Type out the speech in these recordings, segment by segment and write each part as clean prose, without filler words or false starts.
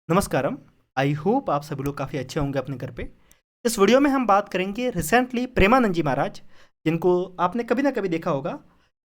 नमस्कारम। I hope आप सभी लोग काफ़ी अच्छे होंगे अपने घर पे। इस वीडियो में हम बात करेंगे रिसेंटली प्रेमानंद जी महाराज, जिनको आपने कभी ना कभी देखा होगा।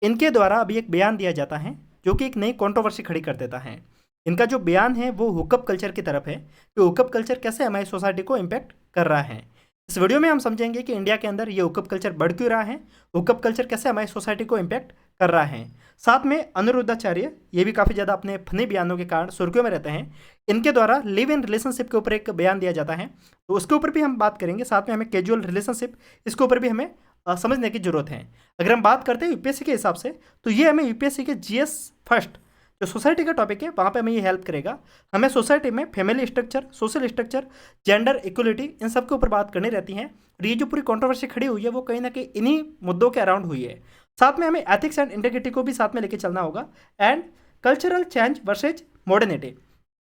इनके द्वारा अभी एक बयान दिया जाता है जो कि एक नई कंट्रोवर्सी खड़ी कर देता है। इनका जो बयान है वो हुकअप कल्चर की तरफ है कि हुकअप कल्चर कैसे हमारी सोसाइटी को इम्पेक्ट कर रहा है। इस वीडियो में हम समझेंगे कि इंडिया के अंदर ये हुकअप कल्चर बढ़ क्यों रहा है, हुकअप कल्चर कैसे हमारी सोसाइटी को इम्पेक्ट कर रहा है। साथ में अनिरुद्धाचार्य ये भी काफ़ी ज़्यादा अपने फनी बयानों के कारण सुर्खियों में रहते हैं। इनके द्वारा लिव इन रिलेशनशिप के ऊपर एक बयान दिया जाता है, तो उसके ऊपर भी हम बात करेंगे। साथ में हमें कैजुअल रिलेशनशिप, इसके ऊपर भी हमें समझने की जरूरत है। अगर हम बात करते हैं यूपीएससी के हिसाब से, तो ये हमें यूपीएससी के जीएस फर्स्ट जो सोसाइटी का टॉपिक है वहाँ पे हमें ये हेल्प करेगा। हमें सोसाइटी में family structure, social structure, gender equality, इन सब के ऊपर बात करनी रहती है। और ये जो पूरी कंट्रोवर्सी खड़ी हुई है वो कहीं ना कहीं इन्हीं मुद्दों के अराउंड हुई है। साथ में हमें एथिक्स एंड इंटीग्रिटी को भी साथ में लेके चलना होगा। And cultural change versus modernity,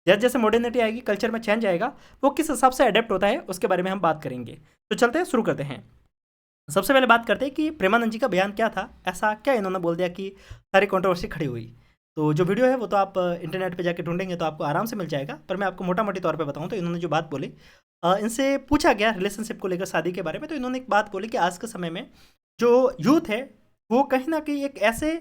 जैसे जैसे मॉडर्निटी आएगी, कल्चर में चेंज आएगा, वो किस हिसाब से अडेप्ट होता है उसके बारे में हम बात करेंगे। तो चलते हैं, शुरू करते हैं। सबसे पहले बात करते हैं कि प्रेमानंद जी का बयान क्या था, ऐसा क्या इन्होंने बोल दिया कि सारी कंट्रोवर्सी खड़ी हुई। तो जो वीडियो है वो तो आप इंटरनेट पे जाके ढूंढेंगे तो आपको आराम से मिल जाएगा, पर मैं आपको मोटा मोटी तौर पे बताऊं तो इन्होंने जो बात बोली, इनसे पूछा गया रिलेशनशिप को लेकर, शादी के बारे में। तो इन्होंने एक बात बोली कि आज के समय में जो यूथ है वो कहीं ना कहीं एक ऐसे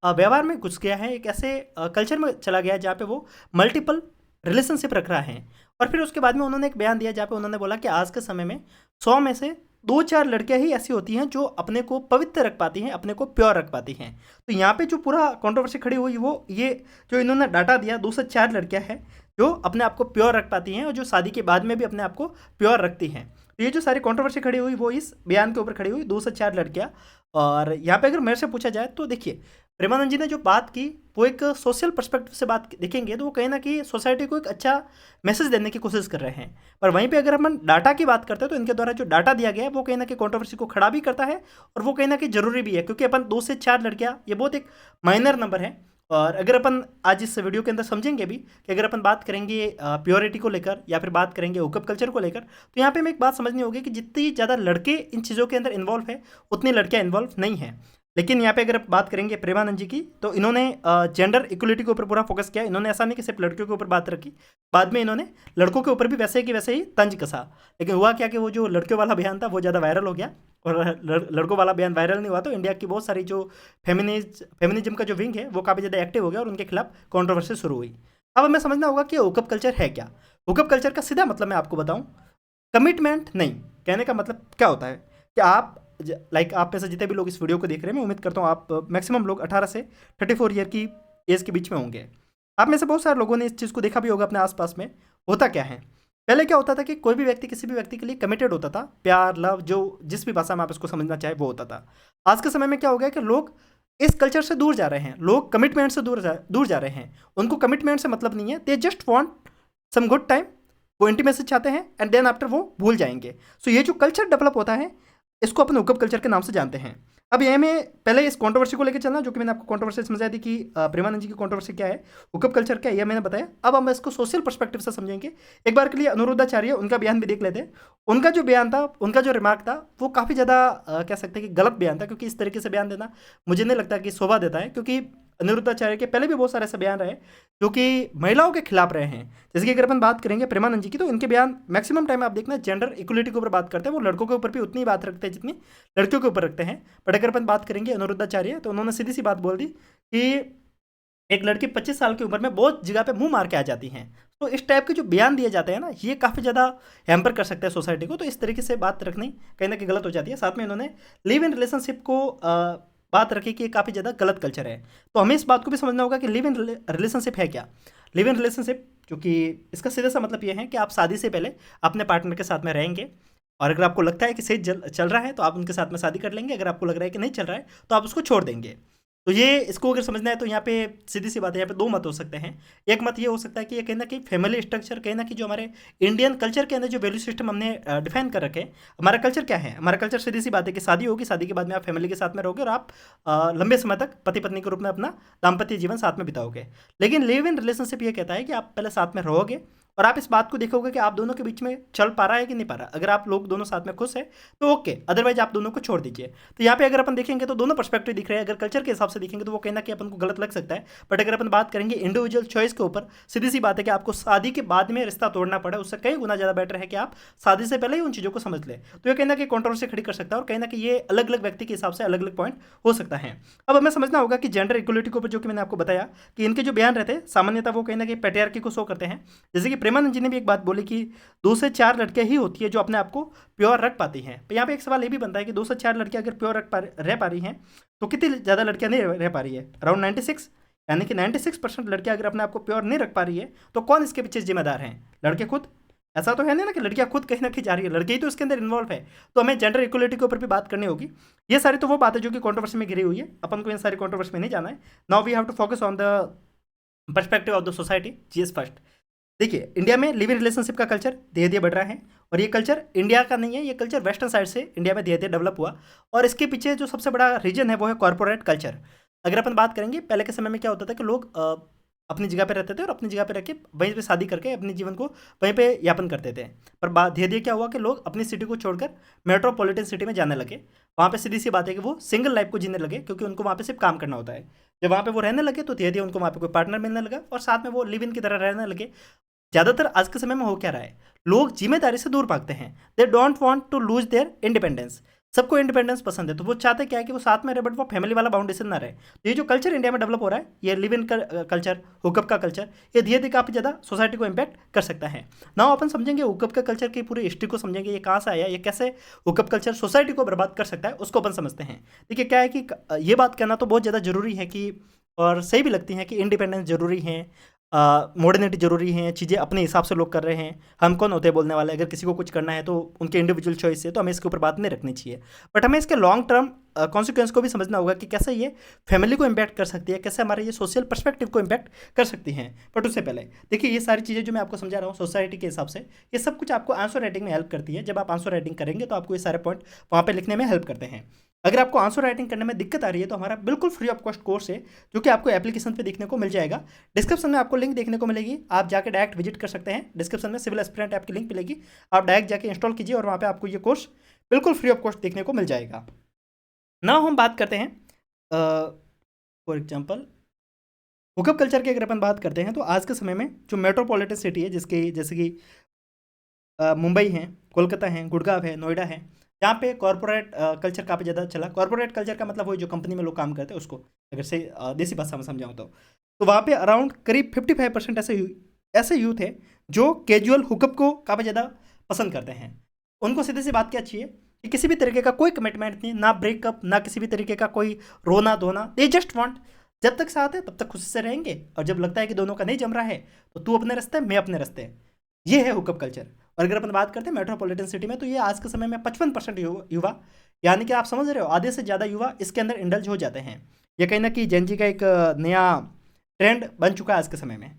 व्यवहार में घुस गया है, एक ऐसे कल्चर में चला गया है जहाँ पे वो मल्टीपल रिलेशनशिप रख रहा है। और फिर उसके बाद में उन्होंने एक बयान दिया जहाँ पे उन्होंने बोला कि आज के समय में 100 में से 2-4 लड़कियां ही ऐसी होती हैं जो अपने को पवित्र रख पाती हैं, अपने को प्योर रख पाती हैं। तो यहाँ पे जो पूरा कंट्रोवर्सी खड़ी हुई वो ये जो इन्होंने डाटा दिया, 2 से 4 लड़कियां हैं जो अपने आप को प्योर रख पाती हैं और जो शादी के बाद में भी अपने आप को प्योर रखती हैं। तो ये जो सारी कंट्रोवर्सी खड़ी हुई वो इस बयान के ऊपर खड़ी हुई, 2 से 4 लड़कियां। और यहाँ पे अगर मेरे से पूछा जाए तो देखिए, प्रेमानंद जी ने जो बात की वो एक सोशल पर्सपेक्टिव से बात देखेंगे तो वो कहीं ना कहीं सोसाइटी को एक अच्छा मैसेज देने की कोशिश कर रहे हैं। पर वहीं पे अगर हम डाटा की बात करते हैं तो इनके द्वारा जो डाटा दिया गया है वो कहीं ना कहीं कंट्रोवर्सी को खड़ा भी करता है और वो कहीं ना कहीं जरूरी भी है, क्योंकि अपन 2 से 4 लड़कियां ये बहुत एक माइनर नंबर है। और अगर अपन आज इस वीडियो के अंदर समझेंगे भी कि अगर अपन बात करेंगे प्योरिटी को लेकर या फिर बात करेंगे हुकअप कल्चर को लेकर, तो यहाँ पे हमें एक बात समझनी होगी कि जितनी ज़्यादा लड़के इन चीज़ों के अंदर इन्वॉल्व है उतनी लड़कियाँ इन्वॉल्व नहीं है। लेकिन यहाँ पे अगर बात करेंगे प्रेमानंद जी की, तो इन्होंने जेंडर इक्वलिटी के ऊपर पूरा फोकस किया। इन्होंने ऐसा नहीं कि सिर्फ लड़कियों के ऊपर बात रखी, बाद में इन्होंने लड़कों के ऊपर भी वैसे कि वैसे ही तंज कसा। लेकिन हुआ क्या कि वो जो लड़कियों वाला बयान था वो ज़्यादा वायरल हो गया, और लड़कों वाला बयान वायरल नहीं हुआ तो इंडिया की बहुत सारी जो फेमिनिज्म का जो विंग है वो काफ़ी ज़्यादा एक्टिव हो गया और उनके खिलाफ कॉन्ट्रोवर्सी शुरू हुई। अब हमें समझना होगा कि हुकअप कल्चर है क्या। हुकअप कल्चर का सीधा मतलब मैं आपको बताऊं, कमिटमेंट नहीं। कहने का मतलब क्या होता है कि आप आप में से जितने भी लोग इस वीडियो को देख रहे हैं, मैं उम्मीद करता हूँ आप मैक्सिमम लोग 18 से 34 ईयर की एज के बीच में होंगे। आप में से बहुत सारे लोगों ने इस चीज़ को देखा भी होगा अपने आसपास में। होता क्या है, पहले क्या होता था कि कोई भी व्यक्ति किसी भी व्यक्ति के लिए कमिटेड होता था, प्यार, लव, जो जिस भी भाषा में आप इसको समझना चाहे वो होता था। आज के समय में क्या हो गया कि लोग इस कल्चर से दूर जा रहे हैं, लोग कमिटमेंट से दूर जा रहे हैं। उनको कमिटमेंट से मतलब नहीं है, they just want some good time, वो इंटीमेसी चाहते हैं एंड देन आफ्टर वो भूल जाएंगे। सो ये जो कल्चर डेवलप होता है इसको अपन हुकअप कल्चर के नाम से जानते हैं। अब ये में पहले इस कंट्रोवर्सी को लेकर चलना, जो कि मैंने आपको कंट्रोवर्सी समझाई थी कि प्रेमानंद जी की कंट्रोवर्सी क्या है, हुकअप कल्चर क्या है, ये मैंने बताया। अब हम इसको सोशल पर्सपेक्टिव से समझेंगे। एक बार के लिए अनिरुद्धाचार्य, उनका बयान भी देख लेते हैं। उनका जो बयान था, उनका जो रिमार्क था, वो काफ़ी ज़्यादा कह सकते हैं कि गलत बयान था, क्योंकि इस तरीके से बयान देना मुझे नहीं लगता कि शोभा देता है। क्योंकि अनिरुद्धाचार्य के पहले भी बहुत सारे ऐसे बयान रहे जो कि महिलाओं के खिलाफ रहे हैं। जैसे कि अगर अपन बात करेंगे प्रेमानंद जी की, तो इनके बयान मैक्सिमम टाइम आप देखना जेंडर इक्वलिटी के ऊपर बात करते हैं। वो लड़कों के ऊपर भी उतनी बात रखते हैं जितनी लड़कियों के ऊपर रखते हैं। बट अगर अपन बात करेंगे अनिरुद्धाचार्य, तो उन्होंने सीधी सी बात बोल दी कि एक लड़की 25 साल की उम्र में बहुत जगह पे मुंह मार के आ जाती हैं। तो इस टाइप के जो बयान दिए जाते हैं ना, ये काफ़ी ज़्यादा हैम्पर कर सकते हैं सोसाइटी को। तो इस तरीके से बात रखनी कहीं ना कहीं गलत हो जाती है। साथ में इन्होंने लिव इन रिलेशनशिप को बात रखी कि ये काफ़ी ज़्यादा गलत कल्चर है। तो हमें इस बात को भी समझना होगा कि लिव इन रिलेशनशिप है क्या। लिव इन रिलेशनशिप जो कि इसका सीधा सा मतलब ये है कि आप शादी से पहले अपने पार्टनर के साथ में रहेंगे, और अगर आपको लगता है कि सही चल रहा है तो आप उनके साथ में शादी कर लेंगे। अगर आपको लग रहा है कि नहीं चल रहा है तो आप उसको छोड़ देंगे। तो ये इसको अगर समझना है तो यहाँ पे सीधी सी बात है, यहाँ पे दो मत हो सकते हैं। एक मत ये हो सकता है कि ये कहीं ना कहीं फैमिली स्ट्रक्चर, कहीं ना कहीं जो हमारे इंडियन कल्चर के अंदर जो वैल्यू सिस्टम हमने डिफाइन कर रखे हैं। हमारा कल्चर क्या है, हमारा कल्चर सीधी सी बात है कि शादी होगी, शादी के बाद में आप फैमिली के साथ में रहोगे और आप लंबे समय तक पति पत्नी के रूप में अपना दाम्पत्य जीवन साथ में बिताओगे। लेकिन लिव इन रिलेशनशिप ये कहता है कि आप पहले साथ में रहोगे और आप इस बात को देखोगे कि आप दोनों के बीच में चल पा रहा है कि नहीं पा रहा। अगर आप लोग दोनों साथ में खुश है तो ओके, अदरवाइज आप दोनों को छोड़ दीजिए। तो यहाँ पे अगर अपन देखेंगे तो दोनों पर्सपेक्टिव दिख रहे हैं। अगर कल्चर के हिसाब से देखेंगे तो वो कहीं ना कहीं अपन को गलत लग सकता है, बट अगर अपन बात करेंगे इंडिविजुअल चॉइस के ऊपर, सीधी सी बात है कि आपको शादी के बाद में रिश्ता तोड़ना पड़े उससे कई गुना ज़्यादा बेटर है कि आप शादी से पहले ही उन चीज़ों को समझ लें। तो ये कहीं ना कहीं कॉन्ट्रोवर्सी खड़ी कर सकता है और कहीं ना कहीं ये अलग अलग व्यक्ति के हिसाब से अलग अलग पॉइंट हो सकता है। अब हमें समझना होगा कि जेंडर इक्वलिटी के ऊपर जो कि मैंने आपको बताया कि इनके जो बयान रहते हैं सामान्यतः वो कहीं ना कहीं पैट्रियार्की को शो करते हैं। जैसे कि प्रेमानंद जी ने भी एक बात बोली कि 2 से 4 लड़कियां ही होती है जो अपने आप को प्योर रख पाती हैं। तो यहाँ पे एक सवाल ये भी बनता है कि 2 से 4 लड़कियां अगर प्योर रह पा रही हैं तो कितनी ज़्यादा लड़कियां नहीं रह पा रही है? अराउंड 96, यानी कि 96% लड़कियां अगर अपने आप को प्योर नहीं रख पा रही है तो कौन इसके पीछे जिम्मेदार हैं? लड़के खुद? ऐसा तो है नहीं ना कि लड़कियां खुद कहीं ना कहीं जा रही है, लड़के ही तो इसके अंदर इन्वॉल्व है। तो हमें जेंडर इक्वलिटी के ऊपर भी बात करनी होगी। ये सारी तो वो बात है जो कि कंट्रोवर्सी में घिरी हुई है, अपन को इन सारी कंट्रोवर्सी में नहीं जाना है। Now we have to focus on the perspective of the society. GS first. देखिए, इंडिया में लिव इन रिलेशनशिप का कल्चर धीरे धीरे बढ़ रहा है और ये कल्चर इंडिया का नहीं है, ये कल्चर वेस्टर्न साइड से इंडिया में धीरे धीरे डेवलप हुआ और इसके पीछे जो सबसे बड़ा रीजन है वो है कॉर्पोरेट कल्चर। अगर अपन बात करेंगे पहले के समय में क्या होता था कि लोग अपनी जगह पे रहते थे और अपनी जगह पे रह के वहीं पे शादी करके अपने जीवन को वहीं पे यापन करते थे। पर बात धीरे धीरे क्या हुआ कि लोग अपनी सिटी को छोड़कर मेट्रोपॉलिटन सिटी में जाने लगे। वहाँ पे सीधी सी बात है कि वो सिंगल लाइफ को जीने लगे क्योंकि उनको वहाँ पे सिर्फ काम करना होता है। जब वहाँ पे वो रहने लगे तो धीरे धीरे उनको वहाँ पे कोई पार्टनर मिलने लगा और साथ में वो लिव इन की तरह रहने लगे। ज़्यादातर आज के समय में हो क्या रहा है, लोग जिम्मेदारी से दूर भागते हैं। They don't want to lose their independence. सबको इंडिपेंडेंस पसंद है तो वो चाहते क्या है कि वो साथ में रहे बट वो फैमिली वाला बाउंडेशन ना रहे। तो ये जो कल्चर इंडिया में डेवलप हो रहा है, ये लिव इन कल्चर, हुकअप का कल्चर, ये धीरे धीरे काफ़ी ज़्यादा सोसाइटी को इम्पैक्ट कर सकता है। नाउ अपन समझेंगे हुकअप का कल्चर की पूरी हिस्ट्री को समझेंगे, ये कहाँ से आया, ये कैसे हुकअप कल्चर सोसाइटी को बर्बाद कर सकता है, उसको अपन समझते हैं। देखिए क्या है कि ये बात कहना तो बहुत ज़्यादा ज़रूरी है कि और सही भी लगती है कि इंडिपेंडेंस ज़रूरी है, मॉडर्निटी ज़रूरी है, चीज़ें अपने हिसाब से लोग कर रहे हैं। हम कौन होते हैं बोलने वाले? अगर किसी को कुछ करना है तो उनके इंडिविजुअल चॉइस है, तो हमें इसके ऊपर बात नहीं रखनी चाहिए। बट हमें इसके लॉन्ग टर्म कॉन्सिक्वेंस को भी समझना होगा कि कैसे ये फैमिली को इम्पैक्ट कर सकती है, कैसे हमारे ये सोशल पर्सपेक्टिव को इम्पैक्ट कर सकती हैं। बट उससे पहले देखिए, ये सारी चीज़ें जो मैं आपको समझा रहा हूँ सोसाइटी के हिसाब से, ये सब कुछ आपको आंसर राइटिंग में हेल्प करती है। जब आप आंसर राइटिंग करेंगे तो आपको ये सारे पॉइंट वहाँ पर लिखने में हेल्प करते हैं। अगर आपको आंसर राइटिंग करने में दिक्कत आ रही है तो हमारा बिल्कुल फ्री ऑफ कॉस्ट कोर्स है जो कि आपको एप्लीकेशन पे देखने को मिल जाएगा। डिस्क्रिप्शन में आपको लिंक देखने को मिलेगी, आप जाके डायरेक्ट विजिट कर सकते हैं। डिस्क्रिप्शन में सिविल एस्पिरेंट ऐप की लिंक मिलेगी, आप डायरेक्ट जाके इंस्टॉल कीजिए और वहाँ पे आपको ये कोर्स बिल्कुल फ्री ऑफ कॉस्ट देखने को मिल जाएगा। ना हम बात करते हैं फॉर एग्जाम्पल हुकअप कल्चर की। अगर अपन बात करते हैं तो आज के समय में जो मेट्रोपॉलिटन सिटी है, जिसके जैसे कि मुंबई है, कोलकाता है, गुड़गांव है, नोएडा है, जहाँ पे कॉर्पोरेट कल्चर काफ़ी ज़्यादा चला। कॉर्पोरेट कल्चर का मतलब वही जो कंपनी में लोग काम करते हैं उसको, अगर से देसी भाषा में समझाऊँ तो वहाँ पे अराउंड करीब 55% ऐसे यूथ है जो कैजुअल हुकअप को काफ़ी ज़्यादा पसंद करते हैं। उनको सीधी सी बात क्या चाहिए कि किसी भी तरीके का कोई कमिटमेंट नहीं, ना ब्रेकअप, ना किसी भी तरीके का कोई रोना धोना। दे जस्ट वांट, जब तक साथ है तब तक खुशी से रहेंगे और जब लगता है कि दोनों का नहीं जम रहा है तो तू अपने रास्ते, मैं अपने रास्ते। ये है हुकअप कल्चर। और अगर अपन बात करते हैं मेट्रोपॉलिटन सिटी में, तो ये आज के समय में 55% युवा, यानी कि आप समझ रहे हो आधे से ज़्यादा युवा इसके अंदर इंडल्ज हो जाते हैं। ये कहीं ना कहीं जेनजी का एक नया ट्रेंड बन चुका है आज के समय में।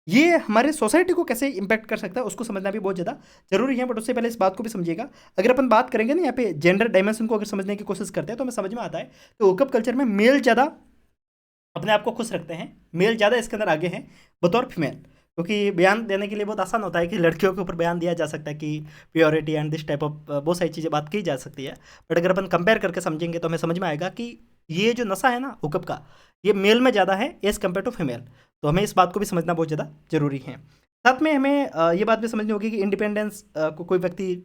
ये हमारे सोसाइटी को कैसे इंपैक्ट कर सकता है उसको समझना भी बहुत ज़्यादा जरूरी है। बट उससे पहले इस बात को भी समझिएगा, अगर अपन बात करेंगे ना यहाँ पे जेंडर डायमेंशन को अगर समझने की कोशिश करते हैं तो हमें समझ में आता है कि हुकअप कल्चर में मेल ज़्यादा अपने आप को खुश रखते हैं, मेल ज़्यादा इसके अंदर आगे हैं बतौर फीमेल। क्योंकि बयान देने के लिए बहुत आसान होता है कि लड़कियों के ऊपर बयान दिया जा सकता है कि purity and this type of बहुत सारी चीज़ें बात की जा सकती है। बट अगर अपन कंपेयर करके समझेंगे तो हमें समझ में आएगा कि ये जो नशा है ना हुकअप का, ये मेल में ज़्यादा है एज़ कम्पेयर टू फीमेल। तो हमें इस बात को भी समझना बहुत ज़्यादा ज़रूरी है। साथ में हमें ये बात भी समझनी होगी कि इंडिपेंडेंस को कोई व्यक्ति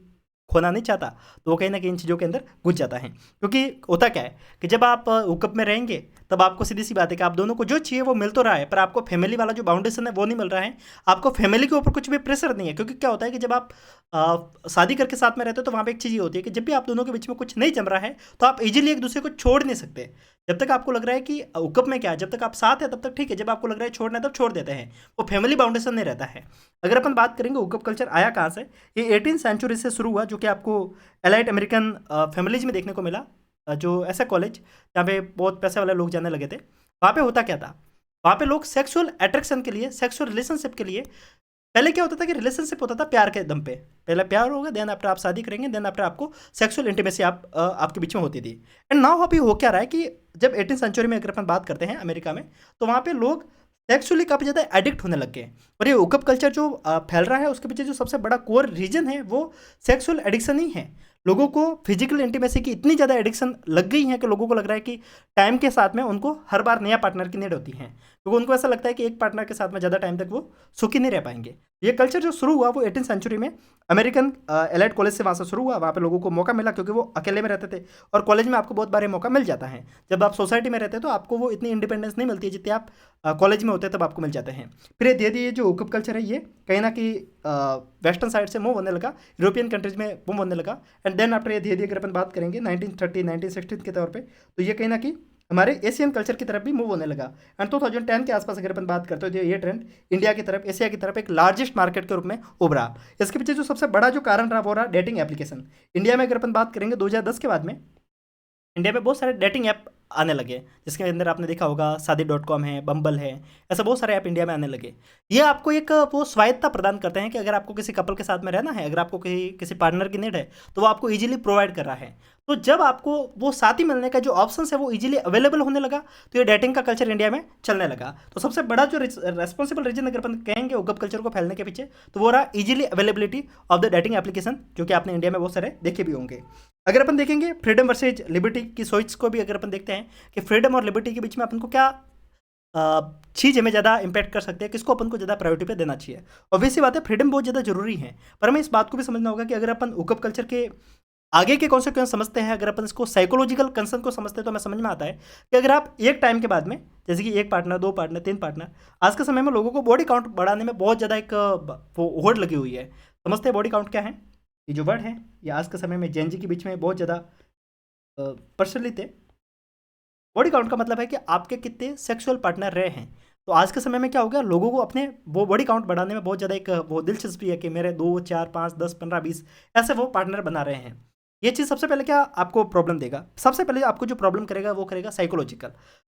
खोना नहीं चाहता तो वो कहीं ना कहीं इन चीज़ों के अंदर घुस जाता है। क्योंकि होता क्या है कि जब आप हुकअप में रहेंगे तब आपको सीधी सी बात है कि आप दोनों को जो चाहिए वो मिल तो रहा है, पर आपको फैमिली वाला जो बाउंडेशन है वो नहीं मिल रहा है। आपको फैमिली के ऊपर कुछ भी प्रेशर नहीं है। क्योंकि क्या होता है कि जब आप शादी करके साथ में रहते हो तो वहाँ पे एक चीज़ ये होती है कि जब भी आप दोनों के बीच में कुछ नहीं जम रहा है तो आप इजीली एक दूसरे को छोड़ नहीं सकते। जब तक आपको लग रहा है कि हुकअप में क्या है, जब तक आप साथ हैं तब तक ठीक है, जब आपको लग रहा है छोड़ना है तब छोड़ देते हैं। वो फैमिली बाउंडेशन नहीं रहता है। अगर अपन बात करेंगे हुकअप कल्चर आया कहाँ से, ये 18th सेंचुरी से शुरू हुआ, जो कि आपको एलाइट अमेरिकन फैमिलीज में देखने को मिला। जो ऐसा कॉलेज जहाँ पे बहुत पैसे वाले लोग जाने लगे थे, वहाँ पे होता क्या था, वहाँ पे लोग सेक्सुअल अट्रैक्शन के लिए, सेक्सुअल रिलेशनशिप के लिए, पहले क्या होता था कि रिलेशनशिप होता था प्यार के दम पे। पहले प्यार होगा, देन आफ्टर आप शादी करेंगे, देन आफ्टर आपको सेक्सुअल इंटीमेसी आपके बीच में होती थी। एंड नाउ अभी हो क्या रहा है कि जब 18th सेंचुरी में अगर अपन बात करते हैं अमेरिका में, तो वहाँ पे लोग एक्चुअली काफ़ी ज़्यादा एडिक्ट होने लग गए। और ये हुकअप कल्चर जो फैल रहा है उसके पीछे जो सबसे बड़ा कोर रीज़न है वो सेक्सुअल एडिक्शन ही है। लोगों को फिजिकल इंटीमेसी की इतनी ज़्यादा एडिक्शन लग गई है कि लोगों को लग रहा है कि टाइम के साथ में उनको हर बार नया पार्टनर की नीड होती है, क्योंकि उनको ऐसा लगता है कि एक पार्टनर के साथ में ज़्यादा टाइम तक वो सुखी नहीं रह पाएंगे। ये कल्चर जो शुरू हुआ वो 18th सेंचुरी में अमेरिकन एलाइड कॉलेज से वहाँ से शुरू हुआ। वहाँ पे लोगों को मौका मिला क्योंकि वो अकेले में रहते थे, और कॉलेज में आपको बहुत बार मौका मिल जाता है। जब आप सोसाइटी में रहते हैं तो आपको वो इतनी इंडिपेंडेंस नहीं मिलती है जितनी आप कॉलेज में होते हैं तब आपको मिल जाते हैं। फिर ये धीरे धीरे जो हुकअप कल्चर है ये कहीं ना कहीं वेस्टर्न साइड से मूव होने लगा, यूरोपियन कंट्रीज में मूव होने लगा। एंड देन आफ्टर ये धीरे धीरे अगर अपन बात करेंगे 1930 1960 के तौर पे, तो ये कहीं ना कहीं हमारे एशियन कल्चर की तरफ भी मूव होने लगा। एंड 2010 के आसपास अगर अपन बात करते हो तो ये ट्रेंड इंडिया की तरफ, एशिया की तरफ एक लार्जेस्ट मार्केट के रूप में उभरा। इसके पीछे जो सबसे बड़ा जो कारण रहा वो रहा डेटिंग एप्लीकेशन। इंडिया में अगर अपन बात करेंगे 2010 के बाद में इंडिया में बहुत सारे डेटिंग ऐप आने लगे, जिसके अंदर आपने देखा होगा शादी.com है, बम्बल है, ऐसे बहुत सारे ऐप इंडिया में आने लगे। ये आपको एक वो स्वायत्ता प्रदान करते हैं कि अगर आपको किसी कपल के साथ में रहना है, अगर आपको किसी पार्टनर की नीड है तो वो आपको इजीली प्रोवाइड कर रहा है। तो जब आपको वो साथी मिलने का जो ऑप्शन है वो इजीली अवेलेबल होने लगा, तो ये डेटिंग का कल्चर इंडिया में चलने लगा। तो सबसे बड़ा जो रेस्पॉन्सिबल रीजन अगर अपन कहेंगे हुकअप कल्चर को फैलने के पीछे, तो वो रहा easily availability of the dating application, जो कि आपने इंडिया में बहुत सारे देखे भी होंगे। अगर अपन देखेंगे फ्रीडम वर्सेज लिबर्टी की सोच को भी अगर अपन देखते हैं कि फ्रीडम और लिबर्टी के बीच में अपन को क्या चीज़ हमें ज़्यादा इंपैक्ट कर सकते हैं, किसको अपन को ज़्यादा प्रायोरिटी पे देना चाहिए। ऑब्वियसली बात है फ्रीडम बहुत ज़्यादा जरूरी है, पर हमें इस बात को भी समझना होगा कि अगर अपन हुकअप कल्चर के आगे के कॉन्सिक्वेंस समझते हैं, अगर अपन इसको साइकोलॉजिकल कंसर्न को समझते हैं, तो हमें समझ में आता है कि अगर आप एक टाइम के बाद में, जैसे कि एक पार्टनर, दो पार्टनर, तीन पार्टनर, आज के समय में लोगों को बॉडी काउंट बढ़ाने में बहुत ज़्यादा एक वो होड़ लगी हुई है। समझते हैं बॉडी काउंट क्या है? ये जो वर्ड है ये आज के समय में जेन जी के बीच में बहुत ज़्यादा प्रचलित है। बॉडी काउंट का मतलब है कि आपके कितने सेक्सुअल पार्टनर रहे हैं। तो आज के समय में क्या हो गया, लोगों को अपने वो बॉडी काउंट बढ़ाने में बहुत ज़्यादा एक वो दिलचस्पी है कि मेरे 2 4 5 10 15 20 ऐसे वो पार्टनर बना रहे हैं। ये चीज़ सबसे पहले क्या आपको प्रॉब्लम देगा, सबसे पहले आपको जो प्रॉब्लम करेगा वो करेगा साइकोलॉजिकल।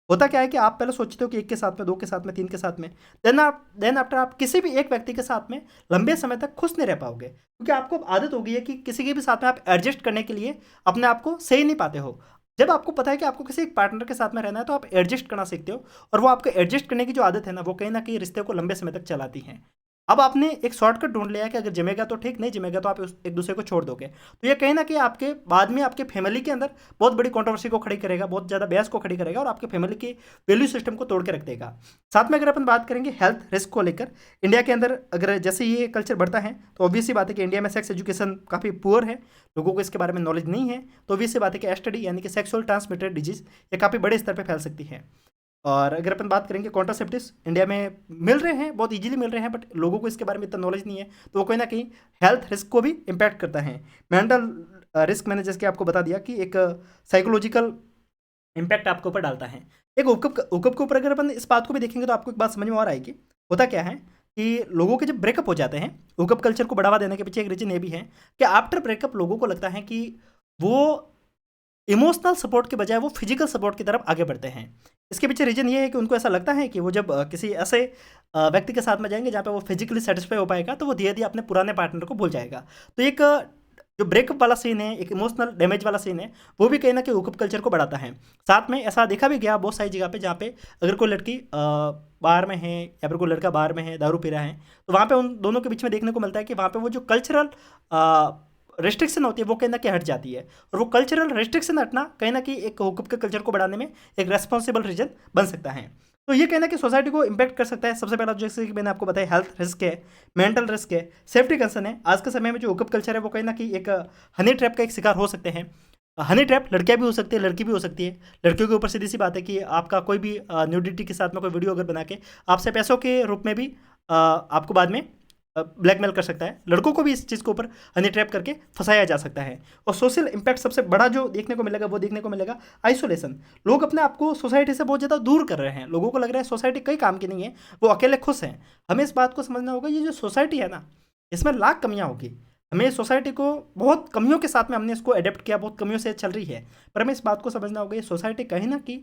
होता क्या है कि आप पहले सोचते हो कि एक के साथ में, दो के साथ में, तीन के साथ में, देन आफ्टर आप किसी भी एक व्यक्ति के साथ में लंबे समय तक खुश नहीं रह पाओगे, क्योंकि आपको आदत हो गई है कि किसी के भी साथ में आप एडजस्ट करने के लिए अपने आप को सही नहीं पाते हो। जब आपको पता है कि आपको किसी एक पार्टनर के साथ में रहना है तो आप एडजस्ट करना सीखते हो, और वो आपको एडजस्ट करने की जो आदत है ना, वो कहीं ना कहीं रिश्ते को लंबे समय तक चलाती है। अब आपने एक शॉर्टकट ढूंढ लिया है कि अगर जमेगा तो ठीक, नहीं जमेगा तो आप एक दूसरे को छोड़ दोगे। तो ये कहीं ना कहीं आपके बाद में आपके फैमिली के अंदर बहुत बड़ी कंट्रोवर्सी को खड़ी करेगा, बहुत ज़्यादा बहस को खड़ी करेगा, और आपके फैमिली के वैल्यू सिस्टम को तोड़ के रख देगा। साथ में अगर अपन बात करेंगे हेल्थ रिस्क को लेकर, इंडिया के अंदर अगर जैसे ये कल्चर बढ़ता है तो ऑब्वियसली बात है कि इंडिया में सेक्स एजुकेशन काफ़ी पुअर है, लोगों को इसके बारे में नॉलेज नहीं है। तो ऑब्वियसली बात है कि एसटीडी यानी कि सेक्सुअल ट्रांसमिटेड डिजीज ये काफ़ी बड़े स्तर पर फैल सकती है। और अगर अपन बात करेंगे कॉन्ट्रासेप्टिव्स इंडिया में मिल रहे हैं, बहुत इजीली मिल रहे हैं, बट लोगों को इसके बारे में इतना नॉलेज नहीं है, तो वो कहीं ना कहीं हेल्थ रिस्क को भी इम्पैक्ट करता है। मेंटल रिस्क मैंने जैसे कि आपको बता दिया कि एक साइकोलॉजिकल इम्पैक्ट आपके ऊपर डालता है। एक हुकअप के ऊपर अगर अपन इस बात को भी देखेंगे तो आपको एक बात समझ में और आएगी। होता क्या है कि लोगों के जब ब्रेकअप हो जाते हैं, हुकअप कल्चर को बढ़ावा देने के पीछे एक रीजन ये भी है कि आफ्टर ब्रेकअप लोगों को लगता है कि वो इमोशनल सपोर्ट के बजाय वो फिजिकल सपोर्ट की तरफ आगे बढ़ते हैं। इसके पीछे रीजन ये है कि उनको ऐसा लगता है कि वो जब किसी ऐसे व्यक्ति के साथ में जाएंगे जहाँ पे वो फिजिकली सेटिस्फाई हो पाएगा, तो वो धीरे धीरे अपने पुराने पार्टनर को भूल जाएगा। तो एक जो ब्रेकअप वाला सीन है, एक इमोशनल डैमेज वाला सीन है, वो भी कहीं ना कहीं हुकअप कल्चर को बढ़ाता है। साथ में ऐसा देखा भी गया बहुत सारी जगह पे, जहाँ पे अगर कोई लड़की बार में है या फिर कोई लड़का बार में है, दारू पी रहा है, तो वहाँ पे उन दोनों के बीच में देखने को मिलता है कि वहाँ पे वो जो कल्चरल रिस्ट्रिक्शन होती है वो कहीं ना कहीं हट जाती है, और वो कल्चरल रिस्ट्रिक्शन हटना कहीं ना कहीं एक हुकअप के कल्चर को बढ़ाने में एक रेस्पॉन्सिबल रीजन बन सकता है। तो ये कहना कि सोसाइटी को इम्पैक्ट कर सकता है। सबसे पहला जैसे कि मैंने आपको बताया हेल्थ रिस्क है, मेंटल रिस्क है, सेफ्टी कंसर्न है। आज के समय में जो हुकअप कल्चर है वो कहीं ना कहीं एक हनी ट्रैप का एक शिकार हो सकते हैं। हनी ट्रैप लड़कियां भी हो सकती है, लड़की भी हो सकती है। लड़कियों के ऊपर सीधी सी बात है कि आपका कोई भी न्यूडिटी के साथ में कोई वीडियो अगर बना के आपसे पैसों के रूप में भी आपको बाद में ब्लैकमेल कर सकता है। लड़कों को भी इस चीज़ के ऊपर हनी ट्रैप करके फंसाया जा सकता है। और सोशल इम्पैक्ट सबसे बड़ा जो देखने को मिलेगा वो देखने को मिलेगा आइसोलेशन। लोग अपने आप को सोसाइटी से बहुत ज़्यादा दूर कर रहे हैं। लोगों को लग रहा है सोसाइटी कई काम की नहीं है, वो अकेले खुश हैं। हमें इस बात को समझना होगा, ये जो सोसाइटी है ना, इसमें लाख कमियाँ होगी। हमें सोसाइटी को बहुत कमियों के साथ में हमने इसको अडेप्ट किया, बहुत कमियों से चल रही है, पर हमें इस बात को समझना होगा ये सोसाइटी कहीं ना कहीं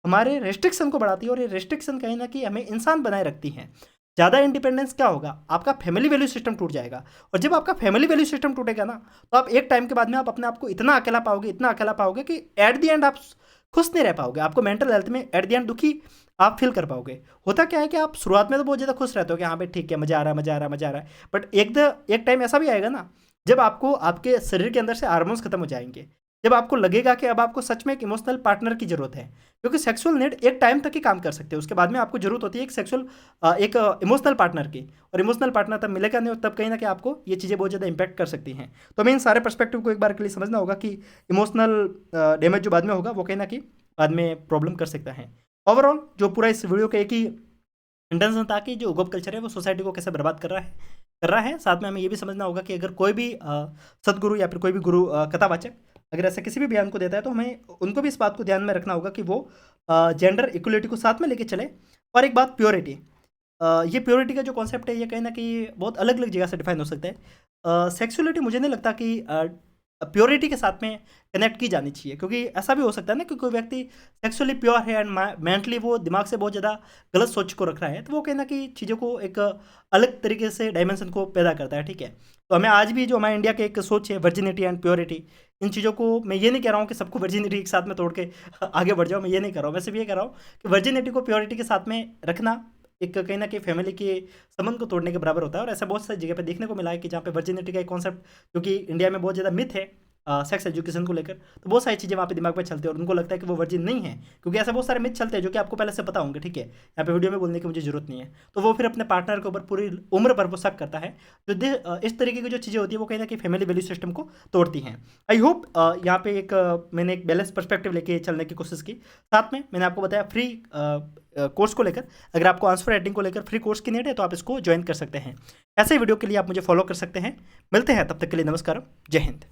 हमारे रेस्ट्रिक्शन को बढ़ाती है, और ये रेस्ट्रिक्शन कहीं ना कहीं हमें इंसान बनाए रखती है। ज़्यादा इंडिपेंडेंस क्या होगा, आपका फैमिली वैल्यू सिस्टम टूट जाएगा। और जब आपका फैमिली वैल्यू सिस्टम टूटेगा ना, तो आप एक टाइम के बाद में आप अपने आप को इतना अकेला पाओगे, इतना अकेला पाओगे कि एट द एंड आप खुश नहीं रह पाओगे। आपको मेंटल हेल्थ में एट द एंड दुखी आप फील कर पाओगे। होता क्या है कि आप शुरुआत में तो बहुत ज़्यादा खुश रहते हो कि हाँ भाई ठीक है, मज़ा आ रहा है, मज़ा आ रहा है, मज़ा आ रहा है। बट एक टाइम ऐसा भी आएगा ना, जब आपको आपके शरीर के अंदर से हार्मोन्स खत्म हो जाएँगे। जब आपको लगेगा कि अब आपको सच में एक इमोशनल पार्टनर की ज़रूरत है। क्योंकि सेक्सुअल नीड एक टाइम तक ही काम कर सकते हैं, उसके बाद में आपको ज़रूरत होती है एक एक इमोशनल पार्टनर की। और इमोशनल पार्टनर तब मिलेगा नहीं, और तब कहीं न कहीं आपको ये चीज़ें बहुत ज़्यादा इम्पैक्ट कर सकती हैं। तो हमें इन सारे पर्सपेक्टिव को एक बार के लिए समझना होगा कि इमोशनल डैमेज जो बाद में होगा, वो कहीं न कहीं बाद में प्रॉब्लम कर सकता है। ओवरऑल जो पूरा इस वीडियो का एक ही इंटेंशन था कि जो गॉप कल्चर है वो सोसाइटी को कैसे बर्बाद कर रहा है। साथ में हमें ये भी समझना होगा कि अगर कोई भी सदगुरु या फिर कोई भी गुरु कथावाचक अगर ऐसा किसी भी बयान को देता है, तो हमें उनको भी इस बात को ध्यान में रखना होगा कि वो जेंडर इक्वलिटी को साथ में लेके चले। और एक बात, प्योरिटी, ये प्योरिटी का जो कॉन्सेप्ट है, ये कहीं न कहीं बहुत अलग-अलग जगह से डिफाइन हो सकता है। सेक्सुअलिटी मुझे नहीं लगता कि प्योरिटी के साथ में कनेक्ट की जानी चाहिए, क्योंकि ऐसा भी हो सकता है ना कि कोई व्यक्ति सेक्सुअली प्योर है एंड मेंटली वो दिमाग से बहुत ज़्यादा गलत सोच को रख रहा है, तो वो कहीं न कहीं चीज़ों को एक अलग तरीके से डायमेंशन को पैदा करता है, ठीक है? तो हमें आज भी जो हमारे इंडिया की एक सोच है वर्जिनिटी एंड प्योरिटी, इन चीज़ों को मैं ये नहीं कह रहा हूँ कि सबको वर्जिनिटी एक साथ में तोड़ के आगे बढ़ जाओ, मैं ये नहीं कर रहा हूँ। मैं सिर्फ ये कह रहा हूँ कि वर्जिनिटी को प्योरिटी के साथ में रखना एक कहीं न कहीं फैमिली के संबंध को तोड़ने के बराबर होता है। और ऐसा बहुत सारी जगह पे देखने को मिला है कि जहाँ पे वर्जिनिटी का एक कॉन्सेप्ट, क्योंकि इंडिया में बहुत ज़्यादा मिथ है सेक्स एजुकेशन को लेकर, तो बहुत सारी चीज़ें वहाँ पे दिमाग में चलती है और उनको लगता है कि वो वर्जिन नहीं है, क्योंकि ऐसे बहुत सारे मिथ चलते हैं जो कि आपको पहले से पता होंगे, ठीक है? यहाँ पे वीडियो में बोलने की मुझे ज़रूरत नहीं है। तो वो फिर अपने पार्टनर के ऊपर पूरी उम्र भर वो शक करता है। तो इस तरीके की जो चीज़ें होती है वो कहीं न कहीं फैमिली वैल्यू सिस्टम को तोड़ती हैं। आई होप यहाँ पे मैंने एक बैलेंस पर्सपेक्टिव लेके चलने की कोशिश की। साथ में मैंने आपको बताया फ्री कोर्स को लेकर, अगर आपको आंसर राइटिंग को लेकर फ्री कोर्स की नीड है तो आप इसको ज्वाइन कर सकते हैं। ऐसे वीडियो के लिए आप मुझे फॉलो कर सकते हैं। मिलते हैं, तब तक के लिए नमस्कार, जय हिंद।